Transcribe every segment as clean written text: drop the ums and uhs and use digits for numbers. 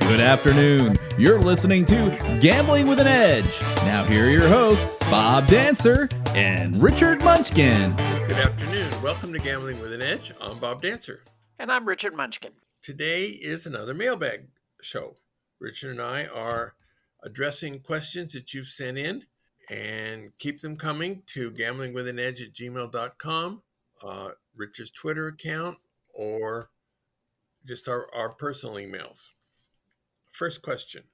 Good afternoon. You're listening to Gambling with an Edge. Now here are your hosts, Bob Dancer and Richard Munchkin. Good afternoon. Welcome to Gambling with an Edge. I'm Bob Dancer. And I'm Richard Munchkin. Today is another mailbag show. Richard and I are addressing questions that you've sent in, and keep them coming to gamblingwithanedge@gmail.com, Richard's Twitter account, or just our personal emails. First question.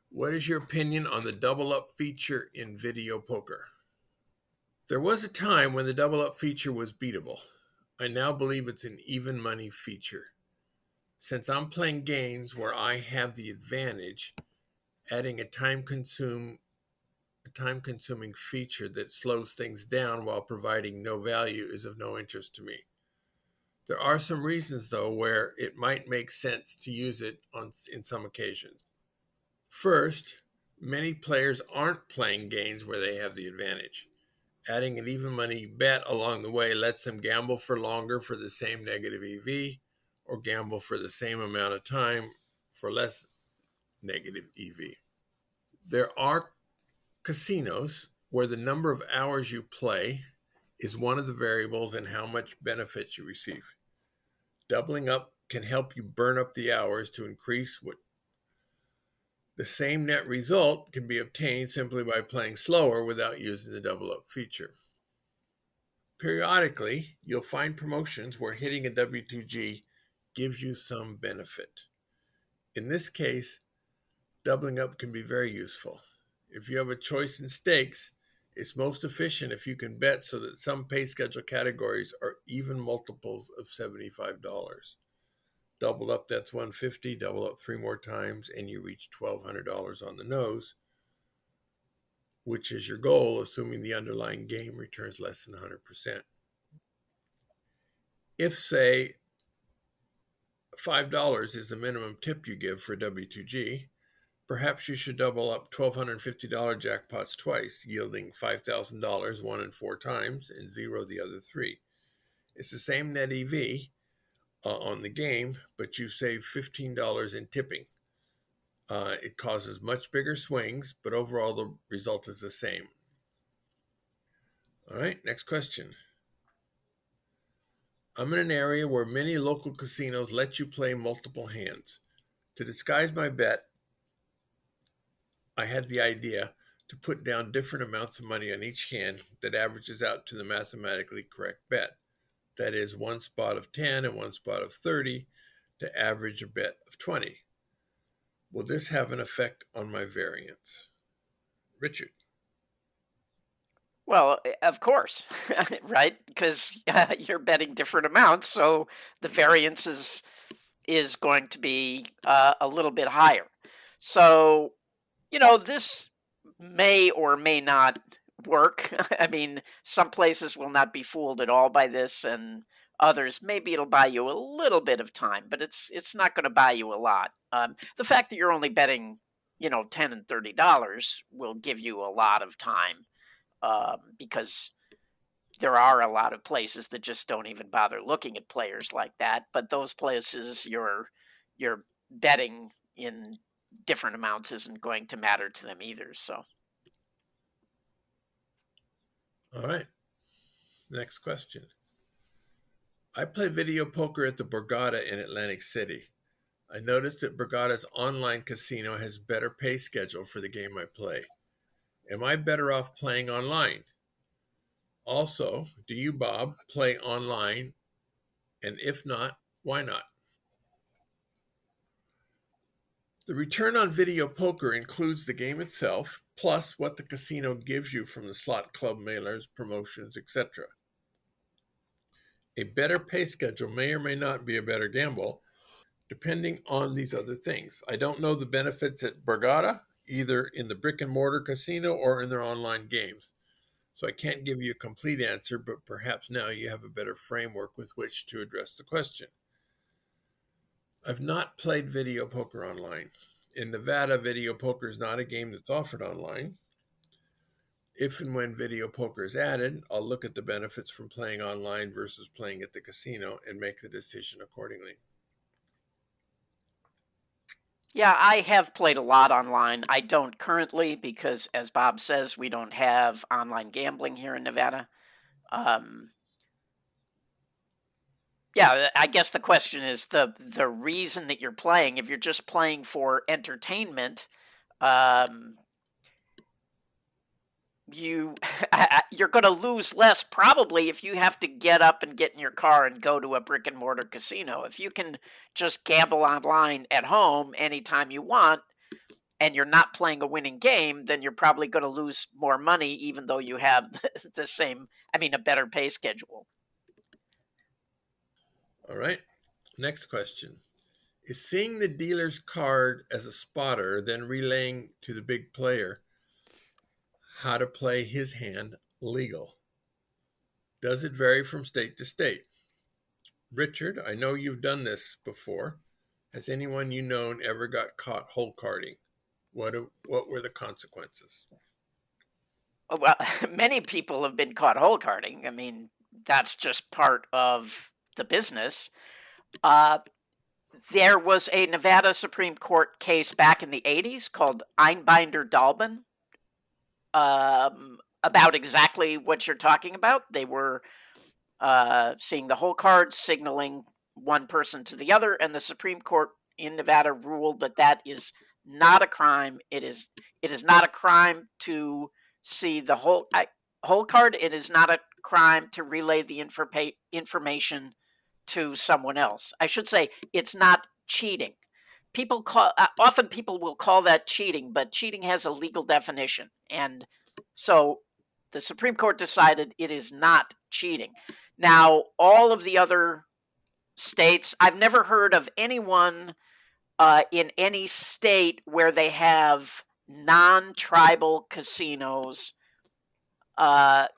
What is your opinion on the double up feature in video poker? There was a time when the double up feature was beatable. I now believe it's an even money feature. Since I'm playing games where I have the advantage, adding a time-consuming feature that slows things down while providing no value is of no interest to me. There are some reasons, though, where it might make sense to use it in some occasions. First, many players aren't playing games where they have the advantage. Adding an even money bet along the way lets them gamble for longer for the same negative EV, or gamble for the same amount of time for less negative EV. There are casinos where the number of hours you play is one of the variables in how much benefits you receive. Doubling up can help you burn up the hours to increase what the same net result can be obtained simply by playing slower without using the double up feature. Periodically, you'll find promotions where hitting a W2G gives you some benefit. In this case, doubling up can be very useful. If you have a choice in stakes, it's most efficient if you can bet so that some pay schedule categories are even multiples of $75. Doubled up, that's $150. Double up 3 more times, and you reach $1,200 on the nose, which is your goal, assuming the underlying game returns less than 100%. If, say, $5 is the minimum tip you give for W2G, perhaps you should double up $1,250 jackpots twice, yielding $5,000 1 and 4 times and 0 the other 3. It's the same net EV on the game, but you save $15 in tipping. It causes much bigger swings, but overall the result is the same. All right, next question. I'm in an area where many local casinos let you play multiple hands. To disguise my bet, I had the idea to put down different amounts of money on each hand that averages out to the mathematically correct bet. That is, 1 spot of 10 and 1 spot of 30 to average a bet of 20. Will this have an effect on my variance? Richard. Well, of course, right? Because you're betting different amounts, so the variance is going to be a little bit higher. So, this may or may not work. I mean, some places will not be fooled at all by this, and others, maybe it'll buy you a little bit of time, but it's not going to buy you a lot. The fact that you're only betting, $10 and $30 will give you a lot of time, because there are a lot of places that just don't even bother looking at players like that. But those places you're betting in different amounts isn't going to matter to them either. So, All right. Next question. I play video poker at the Borgata in Atlantic City. I noticed that Borgata's online casino has better pay schedule for the game I play. Am I better off playing online? Also, do you, Bob, play online? And if not, why not? The return on video poker includes the game itself, plus what the casino gives you from the slot club mailers, promotions, etc. A better pay schedule may or may not be a better gamble, depending on these other things. I don't know the benefits at Borgata, either in the brick and mortar casino or in their online games. So I can't give you a complete answer, but perhaps now you have a better framework with which to address the question. I've not played video poker online. In Nevada, video poker is not a game that's offered online. If and when video poker is added, I'll look at the benefits from playing online versus playing at the casino and make the decision accordingly. Yeah, I have played a lot online. I don't currently because, as Bob says, we don't have online gambling here in Nevada. Um, yeah, I guess the question is the reason that you're playing. If you're just playing for entertainment, um, you you're going to lose less probably if you have to get up and get in your car and go to a brick and mortar casino. If you can just gamble online at home anytime you want and you're not playing a winning game, then you're probably going to lose more money even though you have the same, I mean, a better pay schedule. All right. Next question. Is seeing the dealer's card as a spotter, then relaying to the big player how to play his hand legal? Does it vary from state to state? Richard, I know you've done this before. Has anyone you known ever got caught hole carding? What were the consequences? Oh, well, many people have been caught hole carding. I mean, that's just part of the business. Uh, there was a Nevada Supreme Court case back in the 80s called Einbinder Dalbin about exactly what you're talking about. They were seeing the whole card, signaling one person to the other, and the Supreme Court in Nevada ruled that that is not a crime. It is not a crime to see the whole card. It is not a crime to relay the information to someone else. I should say it's not cheating. People call often people will call that cheating, but cheating has a legal definition, and so the Supreme Court decided it is not cheating. Now, all of the other states, I've never heard of anyone in any state where they have non-tribal casinos. Uh,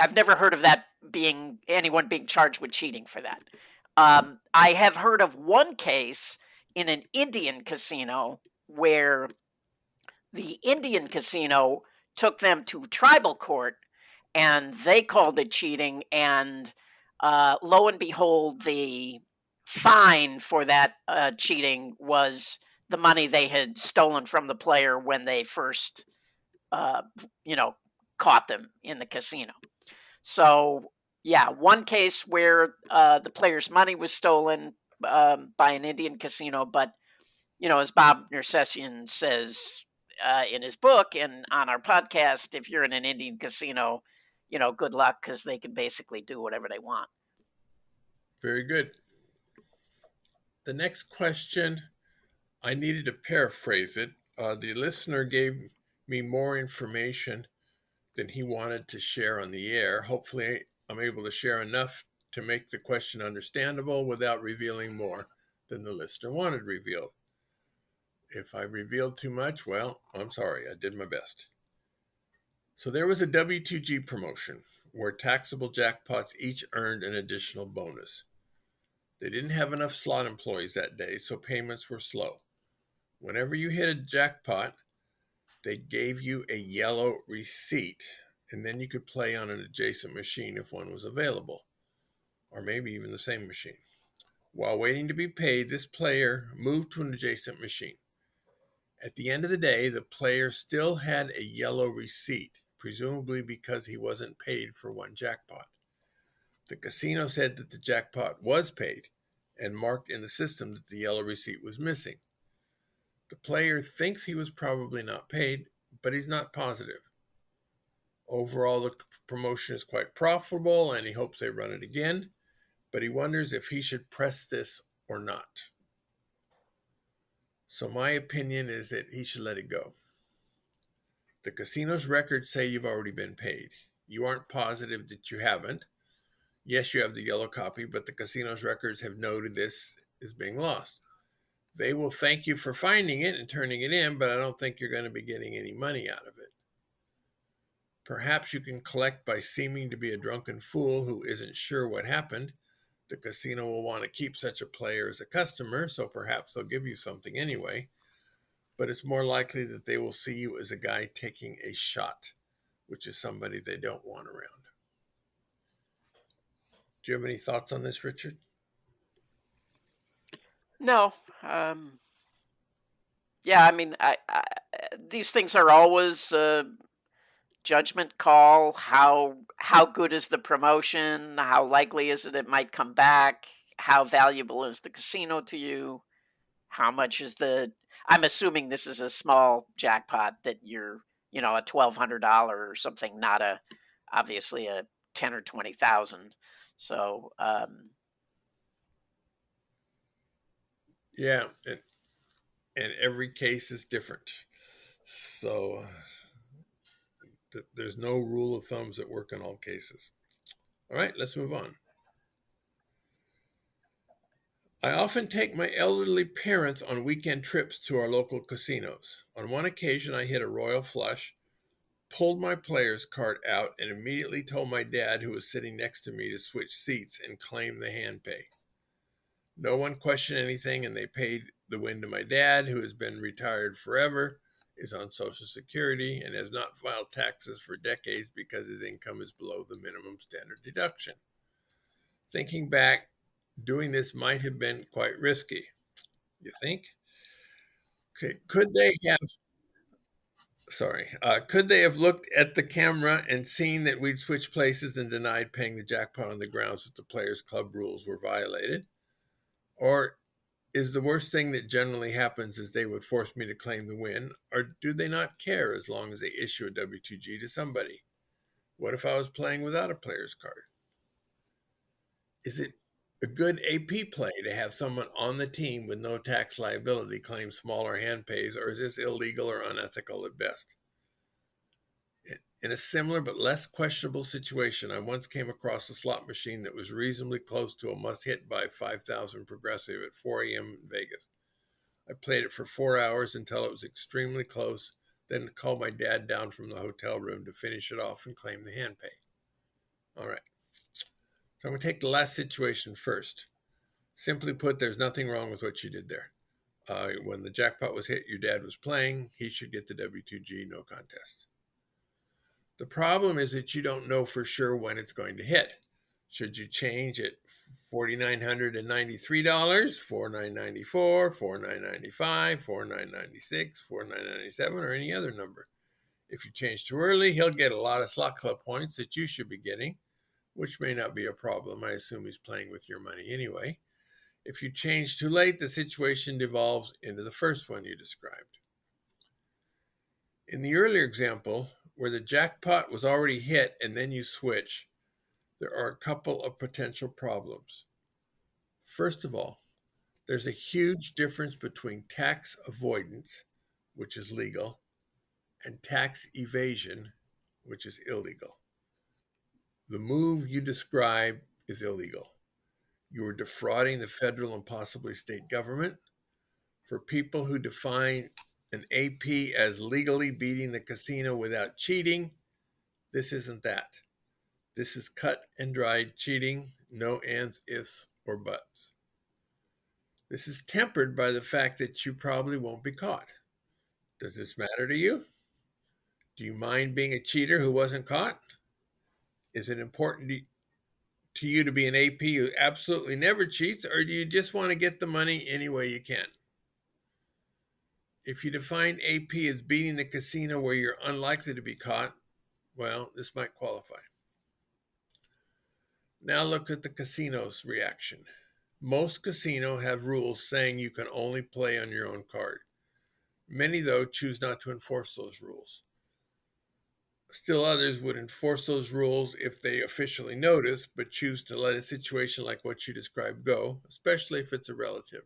I've never heard of that being anyone being charged with cheating for that. I have heard of one case in an Indian casino where the Indian casino took them to tribal court and they called it cheating. And lo and behold, the fine for that cheating was the money they had stolen from the player when they first, uh, you know, caught them in the casino. So, yeah, one case where the player's money was stolen by an Indian casino, but as Bob Nersessian says in his book and on our podcast, if you're in an Indian casino, good luck because they can basically do whatever they want. Very good. The next question, I needed to paraphrase it. The listener gave me more information than he wanted to share on the air. Hopefully, I'm able to share enough to make the question understandable without revealing more than the listener wanted revealed. If I revealed too much, well, I'm sorry, I did my best. So there was a W2G promotion where taxable jackpots each earned an additional bonus. They didn't have enough slot employees that day, so payments were slow. Whenever you hit a jackpot, they gave you a yellow receipt, and then you could play on an adjacent machine if one was available, or maybe even the same machine. While waiting to be paid, this player moved to an adjacent machine. At the end of the day, the player still had a yellow receipt, presumably because he wasn't paid for one jackpot. The casino said that the jackpot was paid and marked in the system that the yellow receipt was missing. The player thinks he was probably not paid, but he's not positive. Overall, the promotion is quite profitable and he hopes they run it again, but he wonders if he should press this or not. So my opinion is that he should let it go. The casino's records say you've already been paid. You aren't positive that you haven't. Yes, you have the yellow copy, but the casino's records have noted this is being lost. They will thank you for finding it and turning it in, but I don't think you're going to be getting any money out of it. Perhaps you can collect by seeming to be a drunken fool who isn't sure what happened. The casino will want to keep such a player as a customer, so perhaps they'll give you something anyway. But it's more likely that they will see you as a guy taking a shot, which is somebody they don't want around. Do you have any thoughts on this, Richard? No, Yeah, I mean, these things are always judgment call. How good is the promotion? How likely is it might come back? How valuable is the casino to you? How much is the? I'm assuming this is a small jackpot that you're, a $1,200 or something, not a obviously a 10 or 20,000. So Yeah, and every case is different. So there's no rule of thumbs that work in all cases. All right, let's move on. I often take my elderly parents on weekend trips to our local casinos. On one occasion, I hit a royal flush, pulled my player's card out, and immediately told my dad, who was sitting next to me, to switch seats and claim the hand pay. No one questioned anything, and they paid the win to my dad, who has been retired forever, is on Social Security, and has not filed taxes for decades because his income is below the minimum standard deduction. Thinking back, doing this might have been quite risky. You think? Okay, could they have looked at the camera and seen that we'd switched places and denied paying the jackpot on the grounds that the Players Club rules were violated? Or is the worst thing that generally happens is they would force me to claim the win? Or do they not care as long as they issue a W2G to somebody? What if I was playing without a player's card? Is it a good AP play to have someone on the team with no tax liability claim smaller hand pays, or is this illegal or unethical at best? In a similar but less questionable situation, I once came across a slot machine that was reasonably close to a must-hit by 5,000 progressive at 4 a.m. in Vegas. I played it for 4 hours until it was extremely close, then called my dad down from the hotel room to finish it off and claim the hand pay. All right, so I'm going to take the last situation first. Simply put, there's nothing wrong with what you did there. When the jackpot was hit, your dad was playing. He should get the W2G, no contest. The problem is that you don't know for sure when it's going to hit. Should you change at $4,993, $4,994, $4,995, $4,996, $4,997, or any other number? If you change too early, he'll get a lot of slot club points that you should be getting, which may not be a problem. I assume he's playing with your money anyway. If you change too late, the situation devolves into the first one you described. In the earlier example, where the jackpot was already hit and then you switch, there are a couple of potential problems. First of all, there's a huge difference between tax avoidance, which is legal, and tax evasion, which is illegal. The move you describe is illegal. You are defrauding the federal and possibly state government. For people who define an AP as legally beating the casino without cheating, this isn't that. This is cut and dried cheating, no ands, ifs, or buts. This is tempered by the fact that you probably won't be caught. Does this matter to you? Do you mind being a cheater who wasn't caught? Is it important to you to be an AP who absolutely never cheats, or do you just want to get the money any way you can? If you define AP as beating the casino where you're unlikely to be caught, well, this might qualify. Now look at the casino's reaction. Most casinos have rules saying you can only play on your own card. Many, though, choose not to enforce those rules. Still others would enforce those rules if they officially notice, but choose to let a situation like what you described go, especially if it's a relative.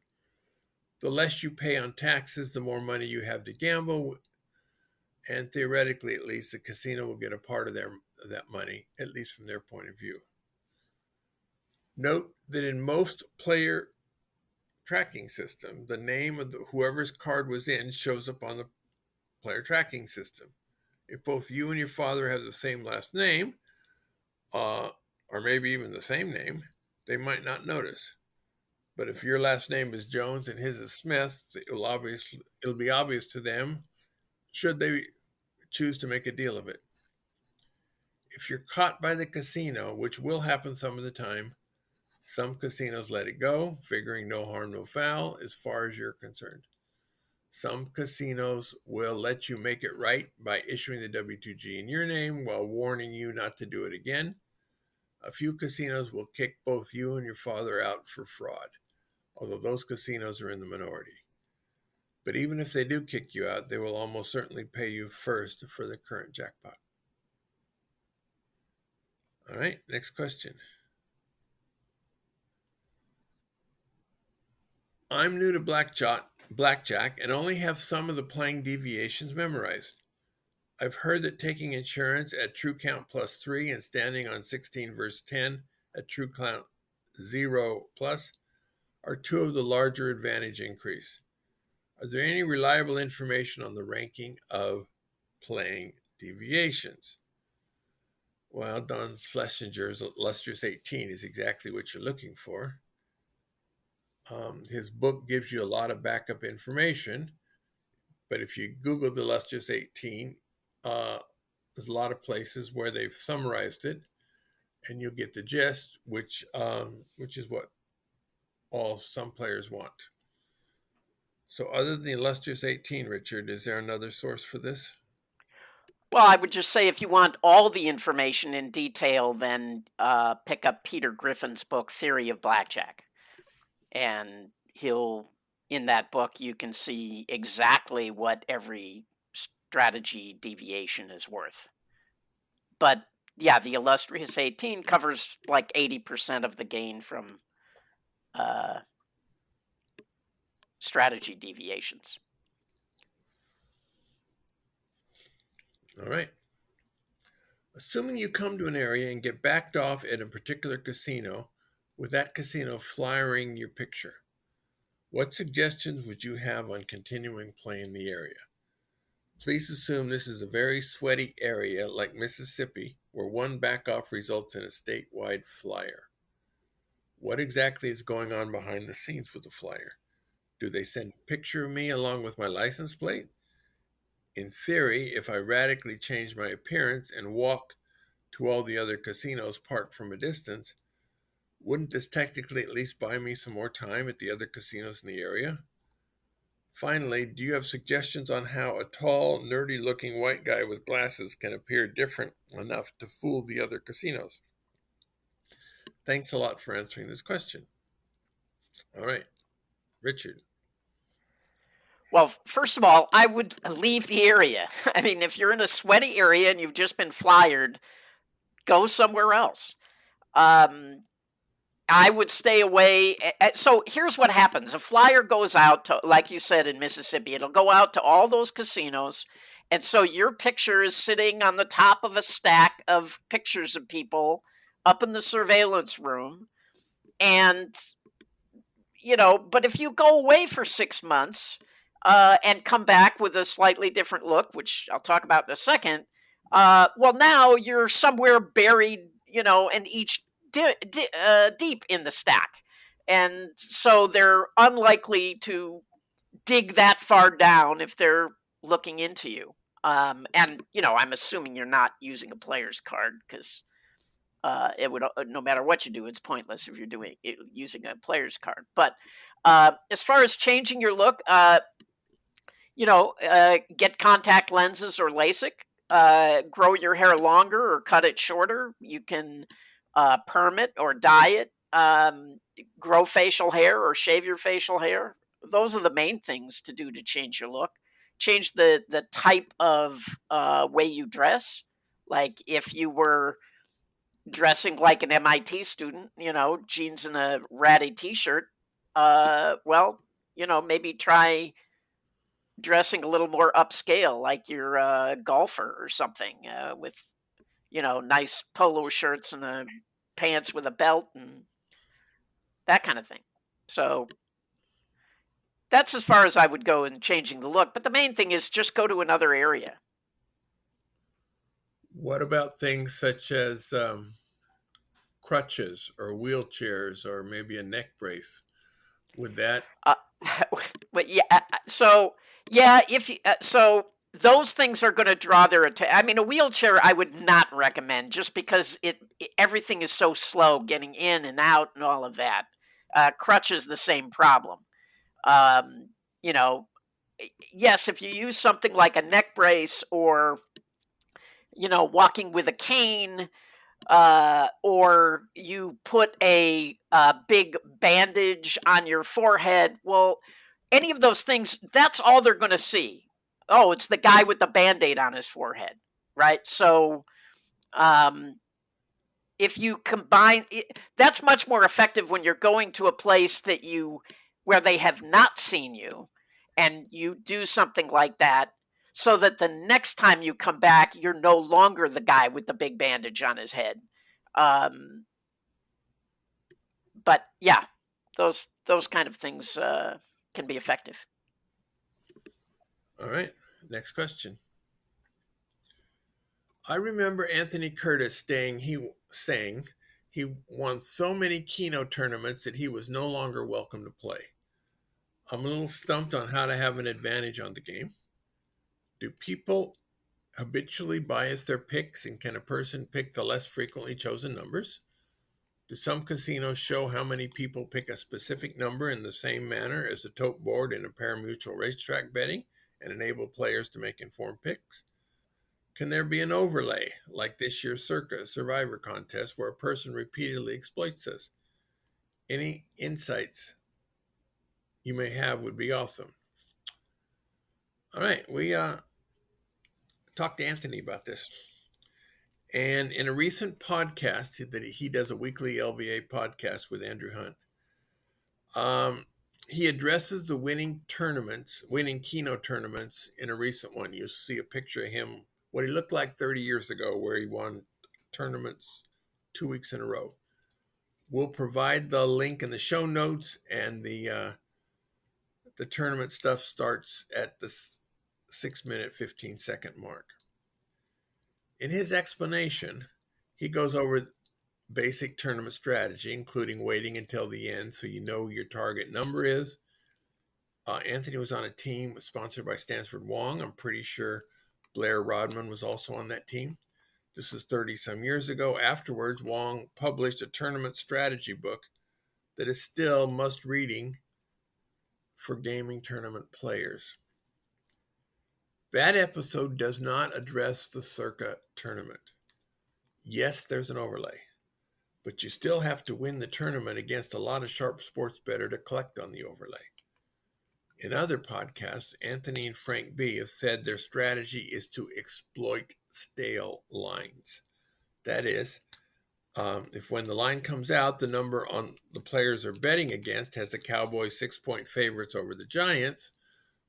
The less you pay on taxes, the more money you have to gamble, and theoretically, at least, the casino will get a part of that money, at least from their point of view. Note that in most player tracking system, the name of whoever's card was in shows up on the player tracking system. If both you and your father have the same last name, or maybe even the same name, they might not notice. But if your last name is Jones and his is Smith, it'll be obvious to them should they choose to make a deal of it. If you're caught by the casino, which will happen some of the time, some casinos let it go, figuring no harm, no foul as far as you're concerned. Some casinos will let you make it right by issuing the W2G in your name while warning you not to do it again. A few casinos will kick both you and your father out for fraud, although those casinos are in the minority. But even if they do kick you out, they will almost certainly pay you first for the current jackpot. All right, next question. I'm new to blackjack and only have some of the playing deviations memorized. I've heard that taking insurance at true count +3 and standing on 16 verse 10 at true count 0 plus are two of the larger advantage increase. Are there any reliable information on the ranking of playing deviations? Well, Don Schlesinger's Illustrious 18 is exactly what you're looking for. His book gives you a lot of backup information, but if you Google the Illustrious 18, there's a lot of places where they've summarized it, and you'll get the gist, which is what some players want. So other than the Illustrious 18, Richard, is there another source for this? Well, I would just say if you want all the information in detail, then pick up Peter Griffin's book, Theory of Blackjack. And in that book, you can see exactly what every strategy deviation is worth. But yeah, the Illustrious 18 covers like 80% of the gain from strategy deviations. All right. Assuming you come to an area and get backed off at a particular casino, with that casino flyering your picture, what suggestions would you have on continuing playing the area? Please assume this is a very sweaty area like Mississippi, where one back-off results in a statewide flyer. What exactly is going on behind the scenes with the flyer? Do they send a picture of me along with my license plate? In theory, if I radically change my appearance and walk to all the other casinos parked from a distance, wouldn't this technically at least buy me some more time at the other casinos in the area? Finally, do you have suggestions on how a tall, nerdy-looking white guy with glasses can appear different enough to fool the other casinos? Thanks a lot for answering this question. All right, Richard. Well, first of all, I would leave the area. I mean, if you're in a sweaty area and you've just been flyered, go somewhere else. I would stay away. So here's what happens. A flyer goes out to, like you said, in Mississippi, it'll go out to all those casinos. And so your picture is sitting on the top of a stack of pictures of people up in the surveillance room. And, but if you go away for 6 months and come back with a slightly different look, which I'll talk about in a second, well, now you're somewhere buried, in each deep in the stack. And so they're unlikely to dig that far down if they're looking into you. And, I'm assuming you're not using a player's card because it would, no matter what you do, it's pointless if you're using a player's card. But as far as changing your look, get contact lenses or LASIK, grow your hair longer or cut it shorter. You can perm it or dye it, grow facial hair or shave your facial hair. Those are the main things to do to change your look. Change the type of way you dress. Like if you were dressing like an MIT student, jeans and a ratty t-shirt, maybe try dressing a little more upscale, like you're a golfer or something, with nice polo shirts and pants with a belt and that kind of thing. So that's as far as I would go in changing the look. But the main thing is just go to another area. What about things such as crutches or wheelchairs or maybe a neck brace? Would that? But yeah, so those things are going to draw their attention. I mean, a wheelchair I would not recommend just because everything is so slow getting in and out and all of that. Crutches, the same problem. yes, if you use something like a neck brace or, walking with a cane, or you put a big bandage on your forehead, well, any of those things, that's all they're going to see. Oh, it's the guy with the band-aid on his forehead, right? So, um, if you combine it, that's much more effective when you're going to a place where they have not seen you, and you do something like that, so that the next time you come back you're no longer the guy with the big bandage on his head. um, but yeah, those kind of things can be effective. All right, next question. I remember Anthony Curtis saying he won so many Keno tournaments that he was no longer welcome to play. I'm a little stumped on how to have an advantage on the game. Do people habitually bias their picks, and can a person pick the less frequently chosen numbers? Do some casinos show how many people pick a specific number in the same manner as a tote board in a pari-mutuel racetrack betting and enable players to make informed picks? Can there be an overlay, like this year's Circa Survivor contest, where a person repeatedly exploits this? Any insights you may have would be awesome. All right, we talked to Anthony about this. And in a recent podcast that he does, a weekly LVA podcast with Andrew Hunt, he addresses the winning Keno tournaments in a recent one. You'll see a picture of him, what he looked like 30 years ago, where he won tournaments 2 weeks in a row. We'll provide the link in the show notes, and the tournament stuff starts at the 6-minute, 15-second mark. In his explanation, he goes over basic tournament strategy, including waiting until the end so you know your target number is. Anthony was on a team sponsored by Stanford Wong. I'm pretty sure Blair Rodman was also on that team. This was 30-some years ago. Afterwards, Wong published a tournament strategy book that is still must-reading for gaming tournament players. That episode does not address the Circa tournament. Yes, there's an overlay, but you still have to win the tournament against a lot of sharp sports bettor to collect on the overlay. In other podcasts, Anthony and Frank B have said their strategy is to exploit stale lines. That is, if when the line comes out, the number on the players are betting against has the Cowboys 6-point favorites over the Giants,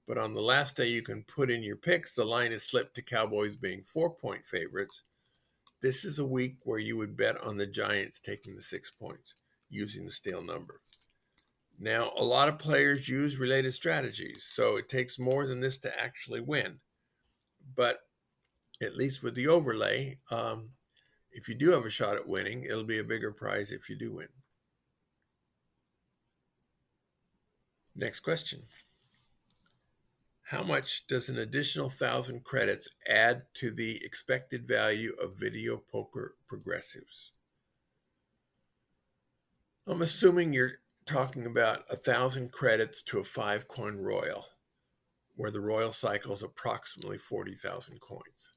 but on the last day you can put in your picks, the line is slipped to Cowboys being 4-point favorites. This is a week where you would bet on the Giants taking the 6 points using the stale number. Now, a lot of players use related strategies, so it takes more than this to actually win. But at least with the overlay, if you do have a shot at winning, it'll be a bigger prize if you do win. Next question. How much does an additional 1,000 credits add to the expected value of video poker progressives? I'm assuming you're talking about 1,000 credits to a 5-coin royal, where the royal cycle is approximately 40,000 coins.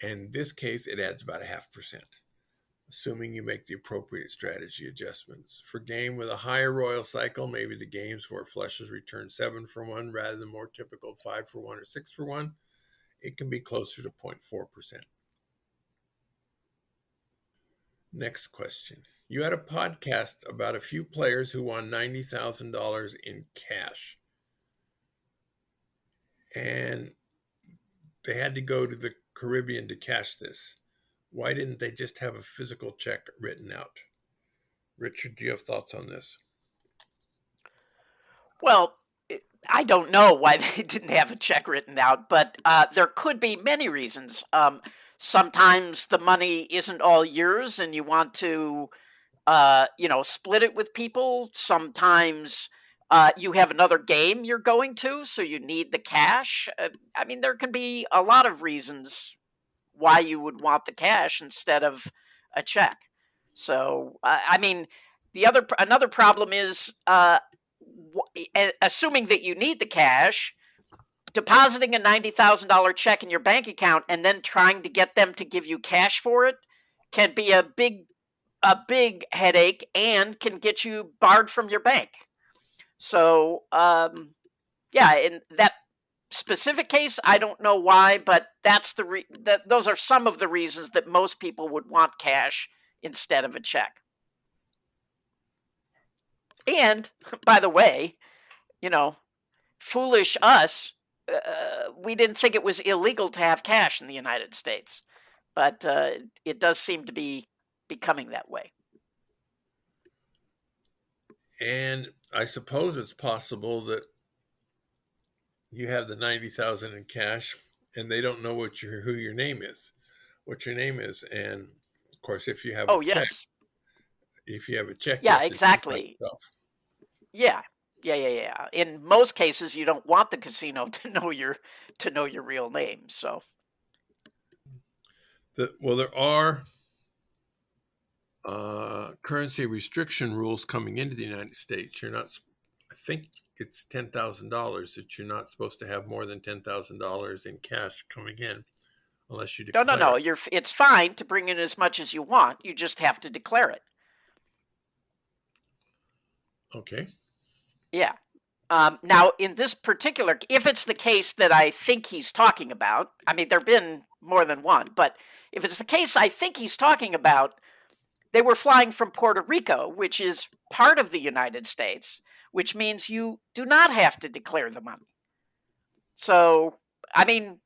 In this case, it adds about 0.5%, assuming you make the appropriate strategy adjustments. For game with a higher royal cycle, maybe the games where flushes return 7 for 1 rather than more typical 5 for 1 or 6 for 1, it can be closer to 0.4%. Next question. You had a podcast about a few players who won $90,000 in cash, and they had to go to the Caribbean to cash this. Why didn't they just have a physical check written out? Richard, do you have thoughts on this? Well, I don't know why they didn't have a check written out, but there could be many reasons. Sometimes the money isn't all yours and you want to split it with people. Sometimes you have another game you're going to, so you need the cash. I mean, there can be a lot of reasons why you would want the cash instead of a check. So, I mean, another problem is assuming that you need the cash. depositing a $90,000 check in your bank account and then trying to get them to give you cash for it can be a big headache and can get you barred from your bank. So, yeah, in that specific case, I don't know why, but that's those are some of the reasons that most people would want cash instead of a check. And by the way, foolish us, we didn't think it was illegal to have cash in the United States, but it does seem to be becoming that way. And I suppose it's possible that you have the 90,000 in cash and they don't know what who your name is, what your name is. And of course, if you have a check, you yeah, have to exactly. Yeah. In most cases, you don't want the casino to know your real name. So, there are currency restriction rules coming into the United States. You're not, I think it's $10,000 that you're not supposed to have more than $10,000 in cash coming in, unless you declare. No. It's fine to bring in as much as you want. You just have to declare it. Okay. Yeah. Now, in this particular, if it's the case that I think he's talking about, I mean, there have been more than one, but if it's the case I think he's talking about, they were flying from Puerto Rico, which is part of the United States, which means you do not have to declare the money. So, I mean,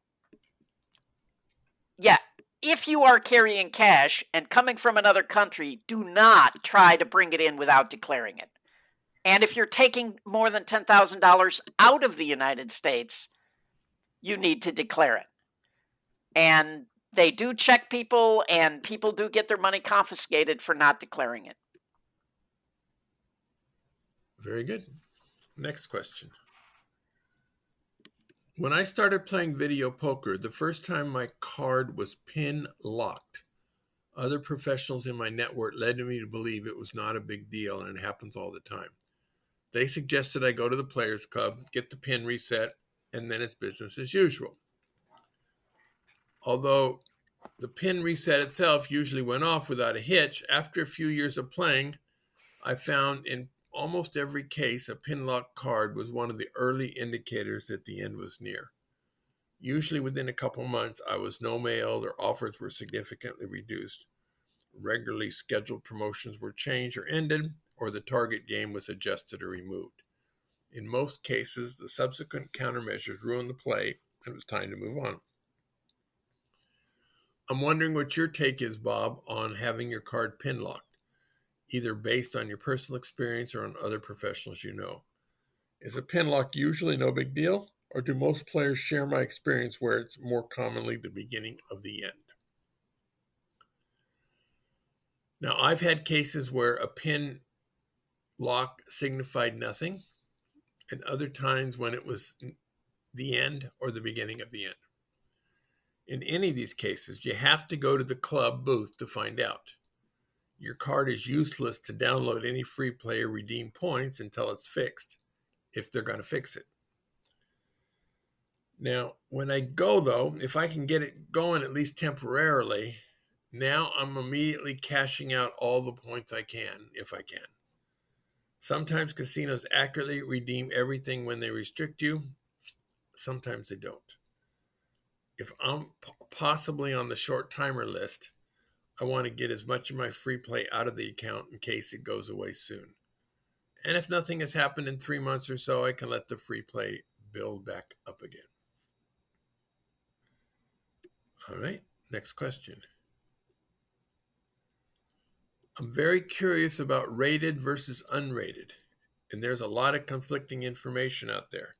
yeah, if you are carrying cash and coming from another country, do not try to bring it in without declaring it. And if you're taking more than $10,000 out of the United States, you need to declare it. And they do check people, and people do get their money confiscated for not declaring it. Very good. Next question. When I started playing video poker, the first time my card was pin locked, other professionals in my network led me to believe it was not a big deal, and it happens all the time. They suggested I go to the Players Club, get the pin reset, and then it's business as usual. Although the pin reset itself usually went off without a hitch, after a few years of playing, I found in almost every case a pin lock card was one of the early indicators that the end was near. Usually within a couple months, I was no mailed or offers were significantly reduced. Regularly scheduled promotions were changed or ended, or the target game was adjusted or removed. In most cases, the subsequent countermeasures ruined the play, and it was time to move on. I'm wondering what your take is, Bob, on having your card pin locked, either based on your personal experience or on other professionals you know. Is a pin lock usually no big deal, or do most players share my experience where it's more commonly the beginning of the end? Now, I've had cases where a pin lock signified nothing, and other times when it was the end or the beginning of the end. In any of these cases, you have to go to the club booth to find out. Your card is useless to download any free play or redeem points until it's fixed, if they're going to fix it. Now, when I go, though, if I can get it going at least temporarily, now I'm immediately cashing out all the points I can, if I can. Sometimes casinos accurately redeem everything when they restrict you. Sometimes they don't. If I'm possibly on the short timer list, I want to get as much of my free play out of the account in case it goes away soon. And if nothing has happened in 3 months or so, I can let the free play build back up again. All right, next question. I'm very curious about rated versus unrated, and there's a lot of conflicting information out there.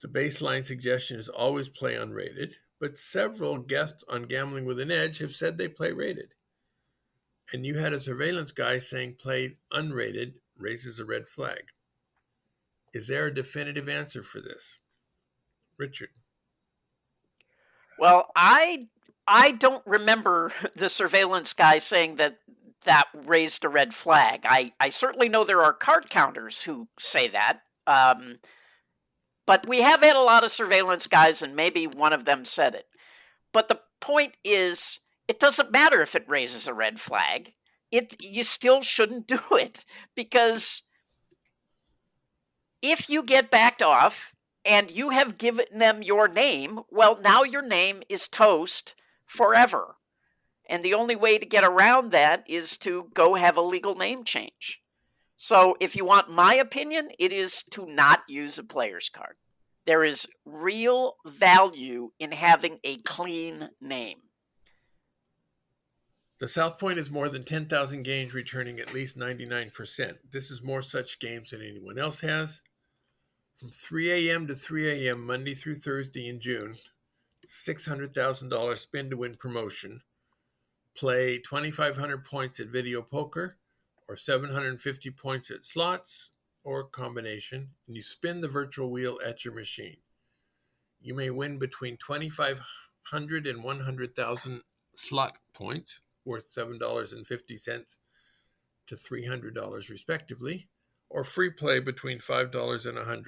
The baseline suggestion is always play unrated, but several guests on Gambling with an Edge have said they play rated. And you had a surveillance guy saying play unrated raises a red flag. Is there a definitive answer for this? Richard. Well, I don't remember the surveillance guy saying that raised a red flag. I certainly know there are card counters who say that. But But we have had a lot of surveillance guys, and maybe one of them said it. But the point is, it doesn't matter if it raises a red flag. You still shouldn't do it, because if you get backed off and you have given them your name, well, now your name is toast forever. And the only way to get around that is to go have a legal name change. So if you want my opinion, it is to not use a player's card. There is real value in having a clean name. The South Point is more than 10,000 games, returning at least 99%. This is more such games than anyone else has. From 3 a.m. to 3 a.m., Monday through Thursday in June, $600,000 spin to win promotion. Play 2,500 points at video poker, or 750 points at slots, or a combination, and you spin the virtual wheel at your machine. You may win between 2,500 and 100,000 slot points, worth $7.50 to $300 respectively, or free play between $5 and $100.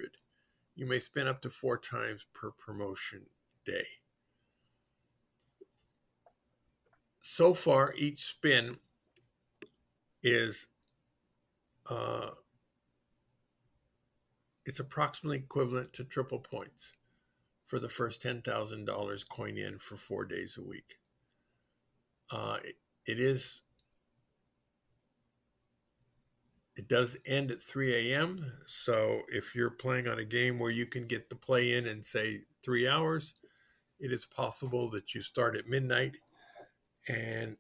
You may spin up to 4 times per promotion day. So far, each spin is it's approximately equivalent to triple points for the first $10,000 coin in for 4 days a week. It does end at 3 a.m. So if you're playing on a game where you can get the play in in, say, 3 hours, it is possible that you start at midnight and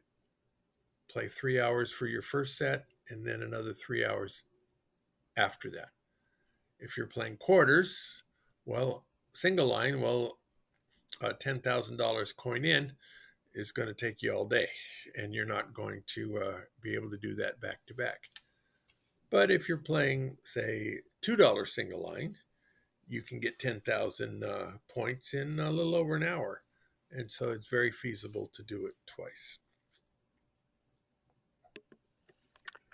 play 3 hours for your first set and then another 3 hours after that. If you're playing quarters, single line, $10,000 coin in is going to take you all day, and you're not going to be able to do that back to back. But if you're playing, say, $2 single line, you can get 10,000 points in a little over an hour. And so it's very feasible to do it twice.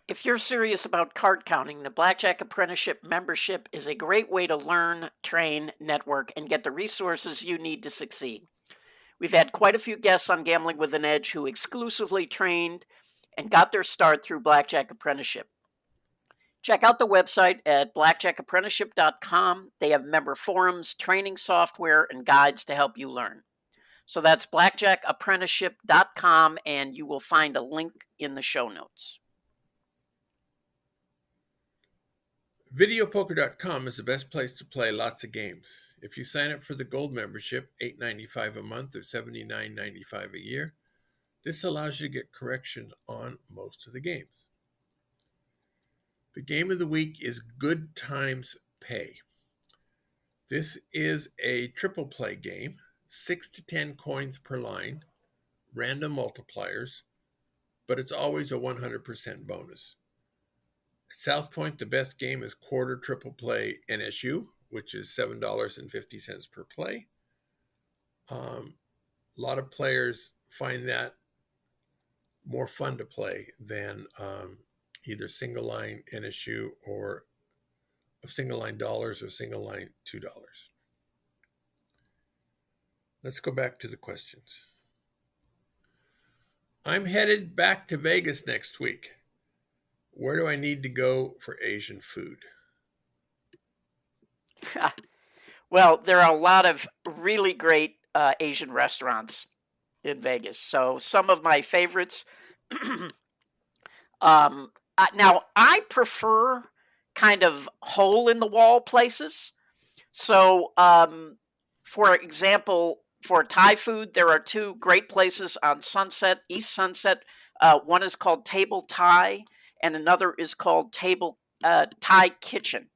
If you're serious about card counting, the Blackjack Apprenticeship membership is a great way to learn, train, network, and get the resources you need to succeed. We've had quite a few guests on Gambling with an Edge who exclusively trained and got their start through Blackjack Apprenticeship. Check out the website at blackjackapprenticeship.com. They have member forums, training software, and guides to help you learn. So that's blackjackapprenticeship.com, and you will find a link in the show notes. Videopoker.com is the best place to play lots of games. If you sign up for the gold membership, $8.95 a month or $79.95 a year, this allows you to get correction on most of the games. The game of the week is Good Times Pay. This is a triple play game, 6 to 10 coins per line, random multipliers, but it's always a 100% bonus. At South Point, the best game is quarter triple play NSU, which is $7.50 per play. A lot of players find that more fun to play than either single line NSU or single line dollars or single line $2. Let's go back to the questions. I'm headed back to Vegas next week. Where do I need to go for Asian food? Well, there are a lot of really great Asian restaurants in Vegas. So some of my favorites. Now, I prefer kind of hole-in-the-wall places. So, for example, for Thai food, there are 2 great places on Sunset, East Sunset. One is called Table Thai, and another is called Table Thai Kitchen.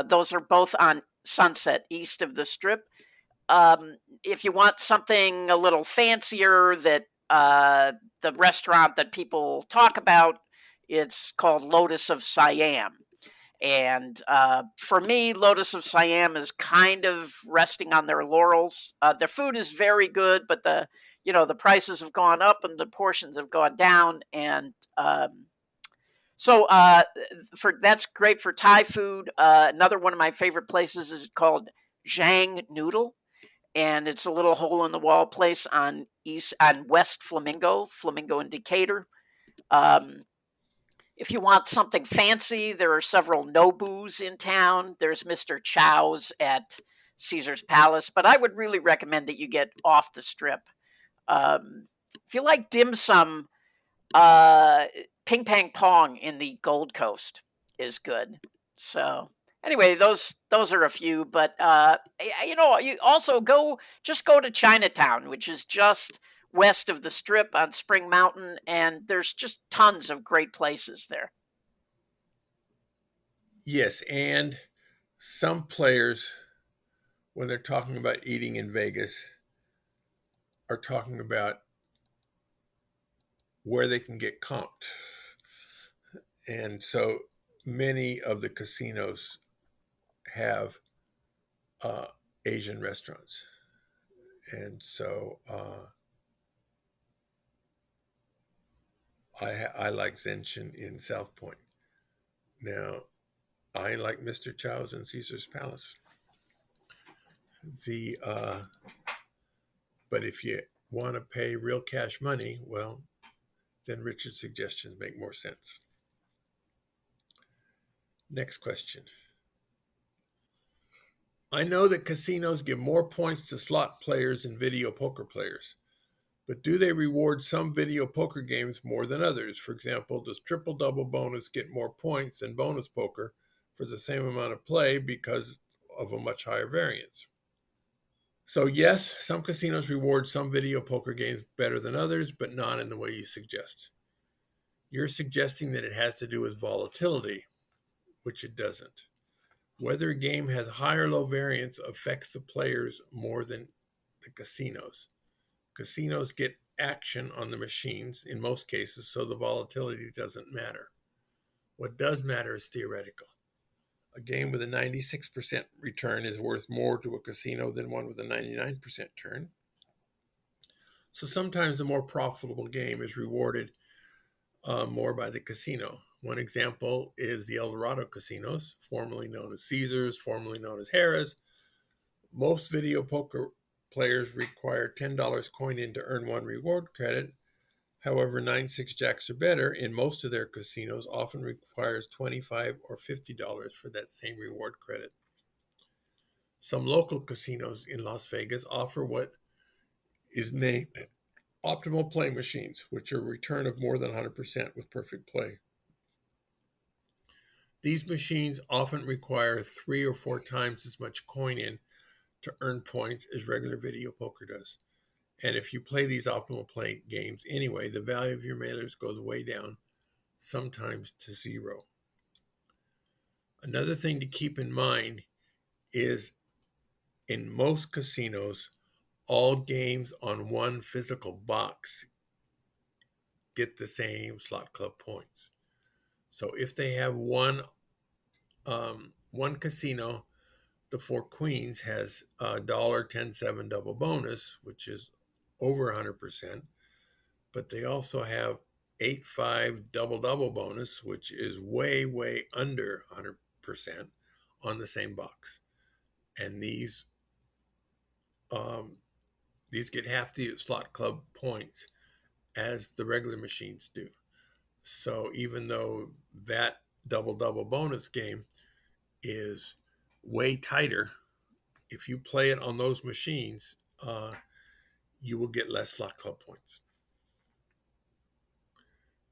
Those are both on Sunset, east of the Strip. If you want something a little fancier, that the restaurant that people talk about, it's called Lotus of Siam. And for me, Lotus of Siam is kind of resting on their laurels. Their food is very good, but the prices have gone up and the portions have gone down. And So that's great for Thai food. Another one of my favorite places is called Zhang Noodle, and it's a little hole in the wall place on West Flamingo and Decatur. Um, if you want something fancy, there are several Nobus in town. There's Mr. Chow's at Caesar's Palace, but I would really recommend that you get off the strip. If you like dim sum, uh, Ping Pang Pong in the Gold Coast is good. So anyway, those are a few, but you also go to Chinatown, which is just west of the Strip on Spring Mountain, and there's just tons of great places there. Yes, and some players, when they're talking about eating in Vegas, are talking about where they can get comped. And so many of the casinos have Asian restaurants. And so I like Zenshin in South Point. Now, I like Mr. Chow's in Caesar's Palace. But if you want to pay real cash money, well, then Richard's suggestions make more sense. Next question. I know that casinos give more points to slot players than video poker players, but do they reward some video poker games more than others? For example, does triple double bonus get more points than bonus poker for the same amount of play because of a much higher variance? So yes, some casinos reward some video poker games better than others, but not in the way you suggest. You're suggesting that it has to do with volatility, which it doesn't. Whether a game has high or low variance affects the players more than the casinos. Casinos get action on the machines in most cases, so the volatility doesn't matter. What does matter is theoretical. A game with a 96% return is worth more to a casino than one with a 99% return. So sometimes the more profitable game is rewarded more by the casino. One example is the El Dorado casinos, formerly known as Caesars, formerly known as Harrah's. Most video poker players require $10 coin in to earn one reward credit. However, 9-6 jacks or better in most of their casinos often requires $25 or $50 for that same reward credit. Some local casinos in Las Vegas offer what is named optimal play machines, which are a return of more than 100% with perfect play. These machines often require 3 or 4 times as much coin in to earn points as regular video poker does. And if you play these optimal play games anyway, the value of your mailers goes way down, sometimes to zero. Another thing to keep in mind is in most casinos, all games on one physical box get the same slot club points. So if they have one casino, the Four Queens has a $10.7 double bonus, which is over 100%, but they also have 8-5 double bonus, which is way under 100% on the same box. And these get half the slot club points as the regular machines do. So even though that double bonus game is way tighter, if you play it on those machines, you will get less slot club points.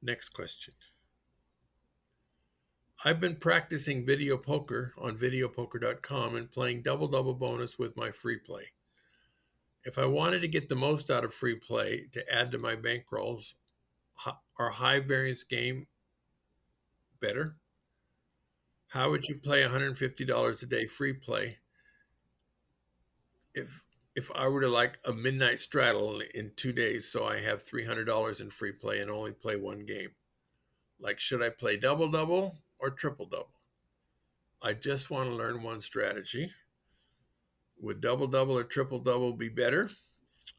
Next question. I've been practicing video poker on videopoker.com and playing double bonus with my free play. If I wanted to get the most out of free play to add to my bankrolls, are high variance game better? How would you play $150 a day free play if I were to like a midnight straddle in 2 days, so I have $300 in free play and only play one game? Like, should I play double or triple double? I just want to learn one strategy. Would double or triple double be better?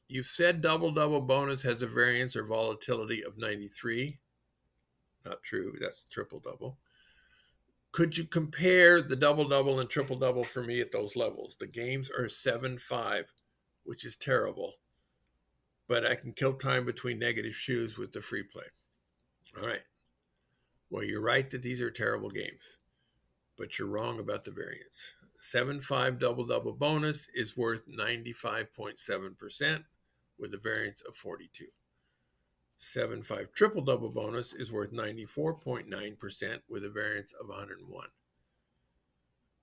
You've said double bonus has a variance or volatility of 93, Not true. That's triple double. Could you compare the double double and triple double for me at those levels? The games are 7-5, which is terrible, but I can kill time between negative shoes with the free play. All right. Well, you're right that these are terrible games, but you're wrong about the variance. 7-5 double double bonus is worth 95.7% with a variance of 42. 7-5 triple double bonus is worth 94.9% with a variance of 101.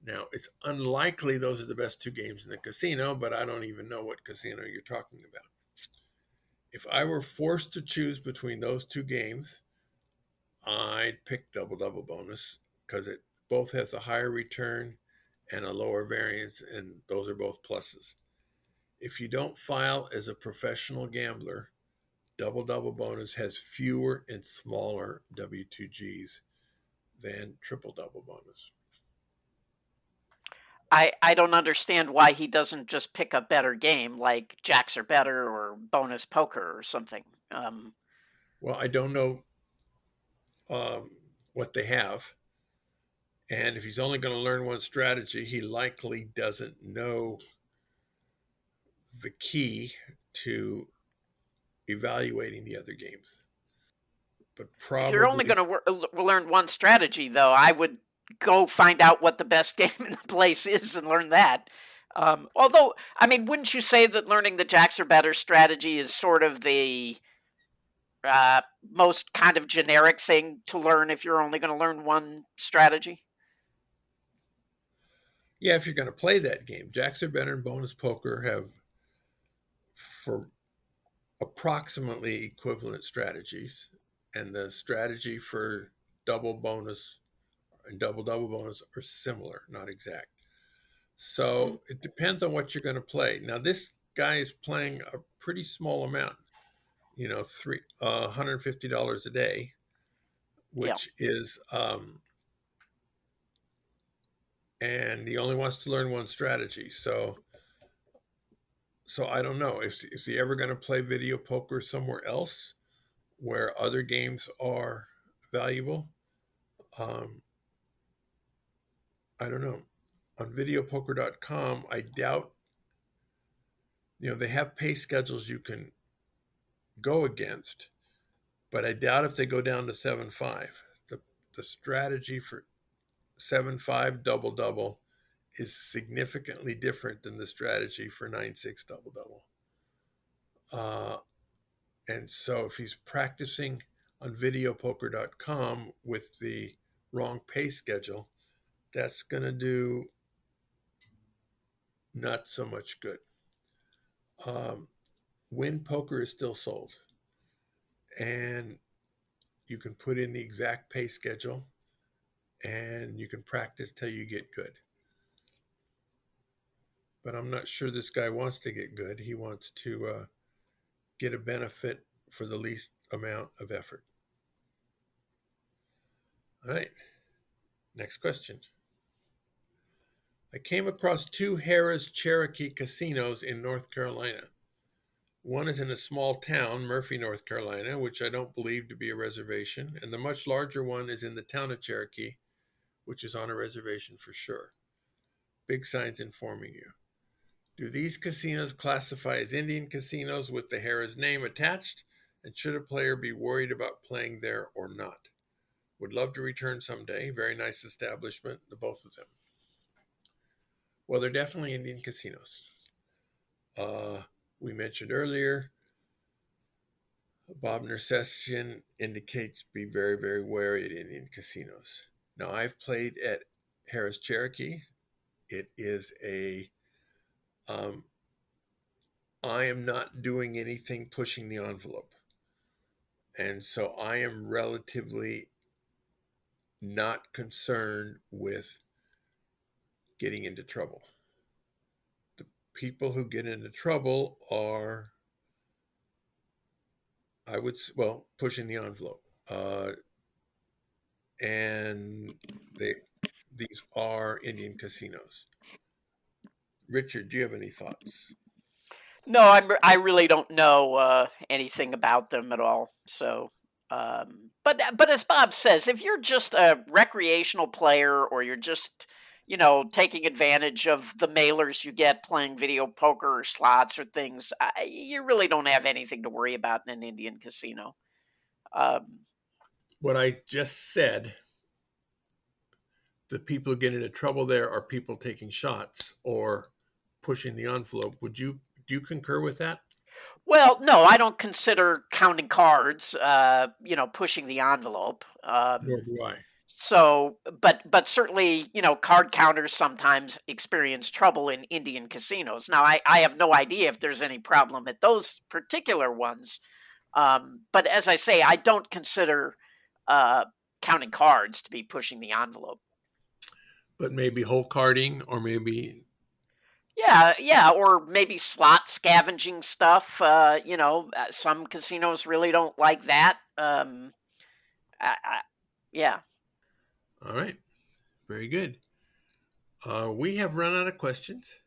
Now, it's unlikely those are the best two games in the casino, but I don't even know what casino you're talking about. If I were forced to choose between those two games, I'd pick double double bonus because it both has a higher return and a lower variance, and those are both pluses. If you don't file as a professional gambler, double double bonus has fewer and smaller W2Gs than triple double bonus. I don't understand why he doesn't just pick a better game like jacks are better or bonus poker or something. Well, I don't know what they have. And if he's only going to learn one strategy, he likely doesn't know the key to evaluating the other games. But If you're only probably, going to learn one strategy, though, I would go find out what the best game in the place is and learn that. Although, I mean, wouldn't you say that learning the jacks are better strategy is sort of the most kind of generic thing to learn if you're only going to learn one strategy? yeah, if you're going to play that game, jacks are better and bonus poker have for approximately equivalent strategies. And the strategy for double bonus and double double bonus are similar, not exact. So it depends on what you're going to play. Now, this guy is playing a pretty small amount, $150 a day, Yeah. which is, and he only wants to learn one strategy. So I don't know if is he ever going to play video poker somewhere else where other games are valuable. Um, I don't know. On videopoker.com, I doubt, they have pay schedules you can go against, but I doubt if they go down to 7-5. The strategy for 7-5 double double is significantly different than the strategy for 9-6 double double. And so if he's practicing on videopoker.com with the wrong pay schedule, that's going to do not so much good. Win Poker is still sold, and you can put in the exact pay schedule and you can practice till you get good. But I'm not sure this guy wants to get good. He wants to get a benefit for the least amount of effort. All right, next question. I came across two Harrah's Cherokee casinos in North Carolina. One is in a small town, Murphy, North Carolina, which I don't believe to be a reservation, and the much larger one is in the town of Cherokee, which is on a reservation for sure. Big signs informing you. Do these casinos classify as Indian casinos with the Harrah's name attached? And should a player be worried about playing there or not? Would love to return someday. Very nice establishment, the both of them. Well, they're definitely Indian casinos. We mentioned earlier, Bob Nersessian indicates be very, very wary at Indian casinos. Now, I've played at Harrah's Cherokee. It is I am not doing anything pushing the envelope. And so I am relatively not concerned with getting into trouble. The people who get into trouble are, pushing the envelope. And these are Indian casinos. Richard, do you have any thoughts? No, I really don't know anything about them at all. So But as Bob says, if you're just a recreational player or you're just taking advantage of the mailers you get playing video poker or slots or things, you really don't have anything to worry about in an Indian casino. Um, What I just said, the people who get into trouble there are people taking shots or pushing the envelope. Do you concur with that? well, no, I don't consider counting cards, pushing the envelope. Nor do I. So, but certainly, card counters sometimes experience trouble in Indian casinos. Now, I have no idea if there's any problem at those particular ones. But as I say, I don't consider uh, counting cards to be pushing the envelope. But maybe hole carding, or maybe. Yeah, or maybe slot scavenging stuff. Some casinos really don't like that. Yeah. All right. Very good. We have run out of questions.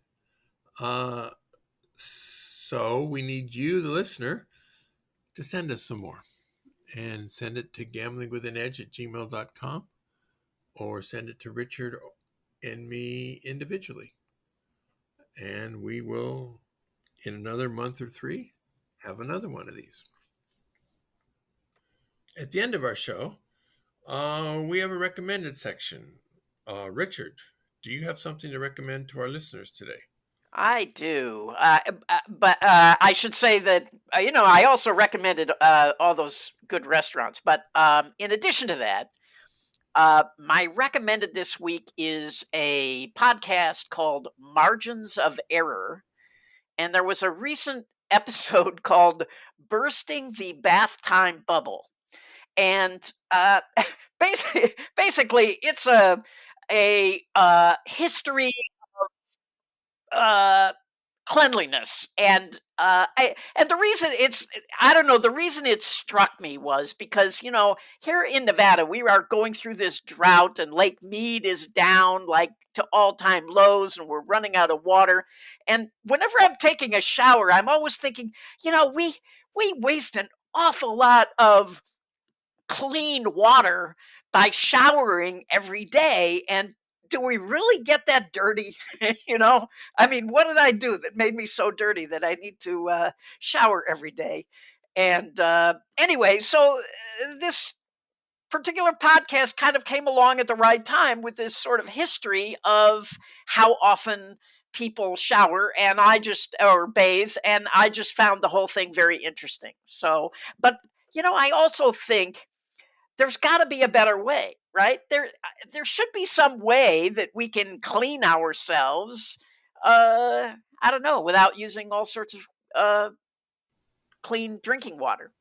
So we need you, the listener, to send us some more. And send it to gamblingwithanedge@gmail.com, or send it to Richard and me individually. And we will, in another month or 3, have another one of these. At the end of our show, we have a recommended section. Richard, do you have something to recommend to our listeners today? I do, but I should say that I also recommended all those good restaurants. But in addition to that, my recommended this week is a podcast called Margins of Error, and there was a recent episode called "Bursting the Bath Time Bubble," and basically, it's a history. Uh, Cleanliness and the reason it's I don't know, the reason it struck me was because here in Nevada we are going through this drought and Lake Mead is down like to all-time lows and we're running out of water, and whenever I'm taking a shower I'm always thinking, we waste an awful lot of clean water by showering every day, and do we really get that dirty? I mean, what did I do that made me so dirty that I need to shower every day? And anyway, so this particular podcast kind of came along at the right time with this sort of history of how often people shower and I just or bathe, and I just found the whole thing very interesting. So, but I also think there's got to be a better way, right? There should be some way that we can clean ourselves. I don't know, without using all sorts of clean drinking water.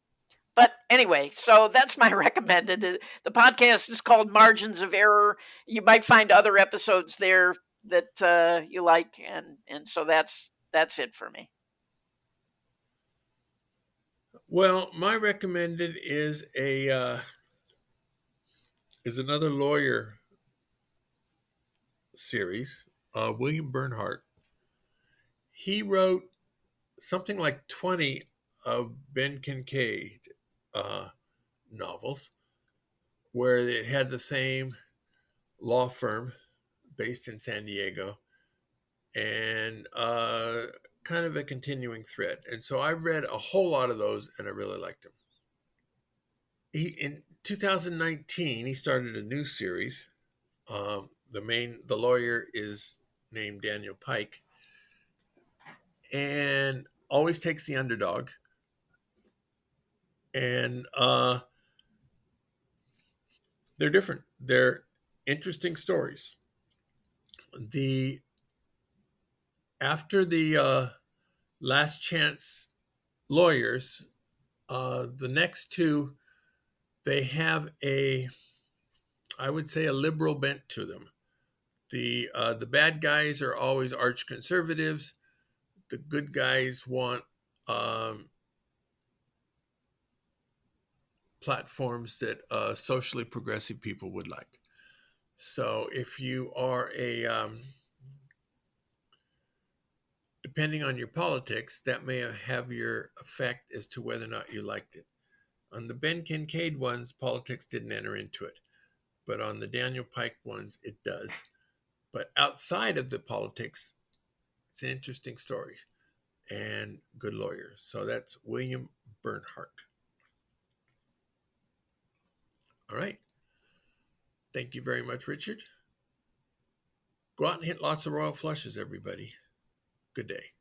But anyway, so that's my recommended. The podcast is called Margins of Error. You might find other episodes there that you like, and so that's it for me. Well, my recommended is another lawyer series, William Bernhardt. He wrote something like 20 of Ben Kincaid novels, where it had the same law firm based in San Diego, and kind of a continuing thread. And so I've read a whole lot of those, and I really liked them. In 2019, he started a new series. The lawyer is named Daniel Pike, and always takes the underdog. And they're different. They're interesting stories. After the Last Chance Lawyers, the next two, they have I would say, a liberal bent to them. The bad guys are always arch conservatives. The good guys want platforms that socially progressive people would like. So if you are depending on your politics, that may have your effect as to whether or not you liked it. On the Ben Kincaid ones, politics didn't enter into it, but on the Daniel Pike ones, it does. But outside of the politics, it's an interesting story and good lawyers. So that's William Bernhardt. All right. Thank you very much, Richard. Go out and hit lots of royal flushes, everybody. Good day.